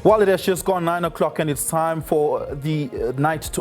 Well, it has just gone 9 o'clock and it's time for the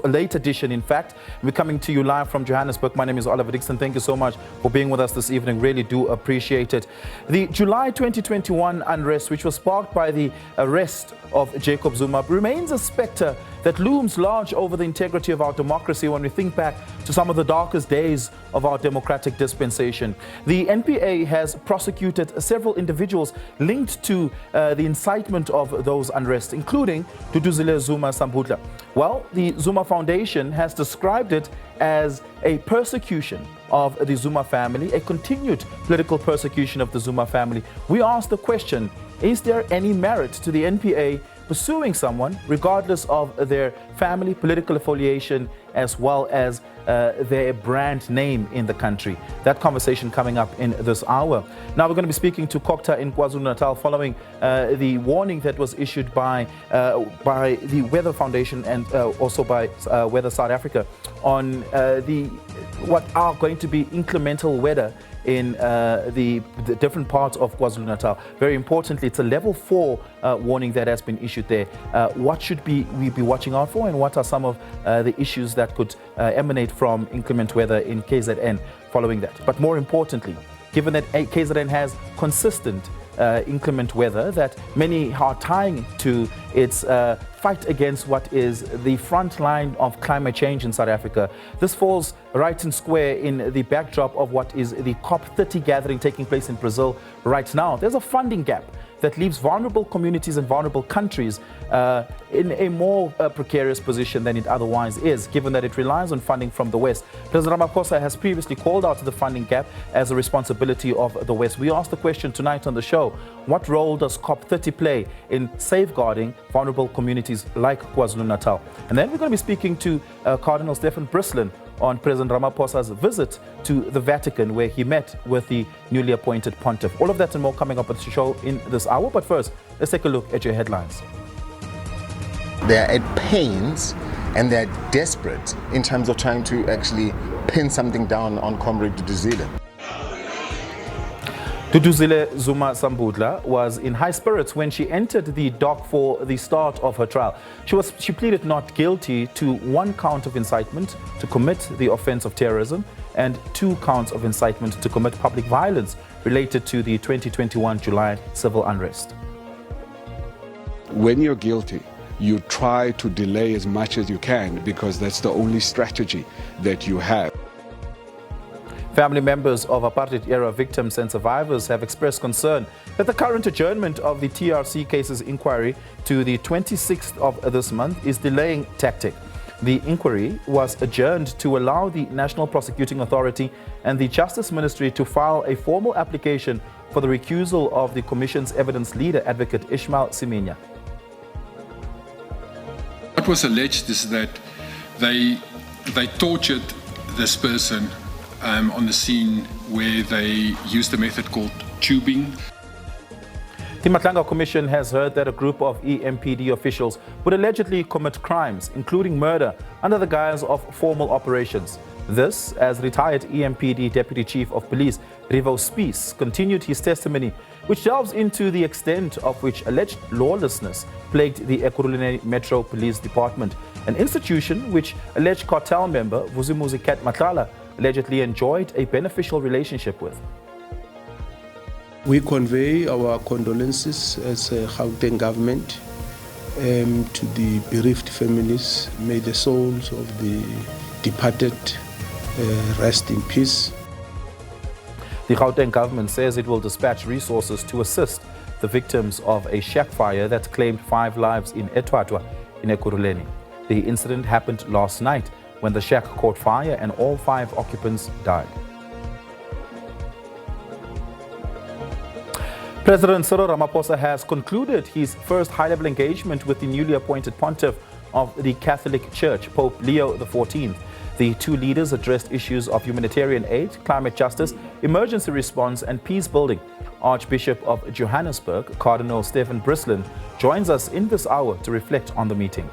late edition, in fact. We're coming to you live from Johannesburg. My name is Oliver Dixon. Thank you so much for being with us this evening. Really do appreciate it. The July 2021 unrest, which was sparked by the arrest of Jacob Zuma, remains a spectre that looms large over the integrity of our democracy when we think back to some of the darkest days of our democratic dispensation. The NPA has prosecuted several individuals linked to the incitement of those unrest, including Duduzile Zuma-Sambudla. Well, the Zuma Foundation has described it as a persecution of the Zuma family, a continued political persecution of the Zuma family. We ask the question, is there any merit to the NPA pursuing someone regardless of their family, political affiliation, as well as their brand name in the country? That conversation coming up in this hour. Now we're going to be speaking to Kokta in KwaZulu-Natal following the warning that was issued by the Weather Foundation and also by Weather South Africa on what are going to be incremental weather in the different parts of KwaZulu-Natal. Very importantly, it's a level 4 warning that has been issued there. What should we be watching out for, and what are some of the issues that could emanate from inclement weather in KZN following that? But more importantly, given that KZN has consistent inclement weather that many are tying to its fight against what is the front line of climate change in South Africa. This falls right and square in the backdrop of what is the COP30 gathering taking place in Brazil right now. There's a funding gap that leaves vulnerable communities and vulnerable countries in a more precarious position than it otherwise is, given that it relies on funding from the West. President Ramaphosa has previously called out the funding gap as a responsibility of the West. We asked the question tonight on the show, what role does COP30 play in safeguarding vulnerable communities like KwaZulu-Natal? And then we're going to be speaking to Cardinal Stephen Brislin on President Ramaphosa's visit to the Vatican, where he met with the newly appointed pontiff. All of that and more coming up at the show in this hour. But first, let's take a look at your headlines. They're at pains and they're desperate in terms of trying to actually pin something down on Comrade Duduzile. Duduzile Zuma-Sambudla was in high spirits when she entered the dock for the start of her trial. She pleaded not guilty to 1 count of incitement to commit the offence of terrorism and 2 counts of incitement to commit public violence related to the 2021 July civil unrest. When you're guilty, you try to delay as much as you can because that's the only strategy that you have. Family members of apartheid-era victims and survivors have expressed concern that the current adjournment of the TRC cases inquiry to the 26th of this month is delaying tactic. The inquiry was adjourned to allow the National Prosecuting Authority and the Justice Ministry to file a formal application for the recusal of the Commission's evidence leader, Advocate Ishmael Semenya. What was alleged is that they tortured this person on the scene where they used a method called tubing. The Madlanga Commission has heard that a group of EMPD officials would allegedly commit crimes, including murder, under the guise of formal operations. This, as retired EMPD Deputy Chief of Police Rivo Spies continued his testimony, which delves into the extent of which alleged lawlessness plagued the Ekurhuleni Metro Police Department, an institution which alleged cartel member Vuzimuzi Kat Matlala allegedly enjoyed a beneficial relationship with. We convey our condolences as a Gauteng government to the bereaved families. May the souls of the departed rest in peace. The Gauteng government says it will dispatch resources to assist the victims of a shack fire that claimed 5 lives in Etwatwa in Ekurhuleni. The incident happened last night when the shack caught fire and all 5 occupants died. President Cyril Ramaphosa has concluded his first high-level engagement with the newly appointed pontiff of the Catholic Church, Pope Leo XIV. The 2 leaders addressed issues of humanitarian aid, climate justice, emergency response and peace building. Archbishop of Johannesburg, Cardinal Stephen Brislin, joins us in this hour to reflect on the meeting.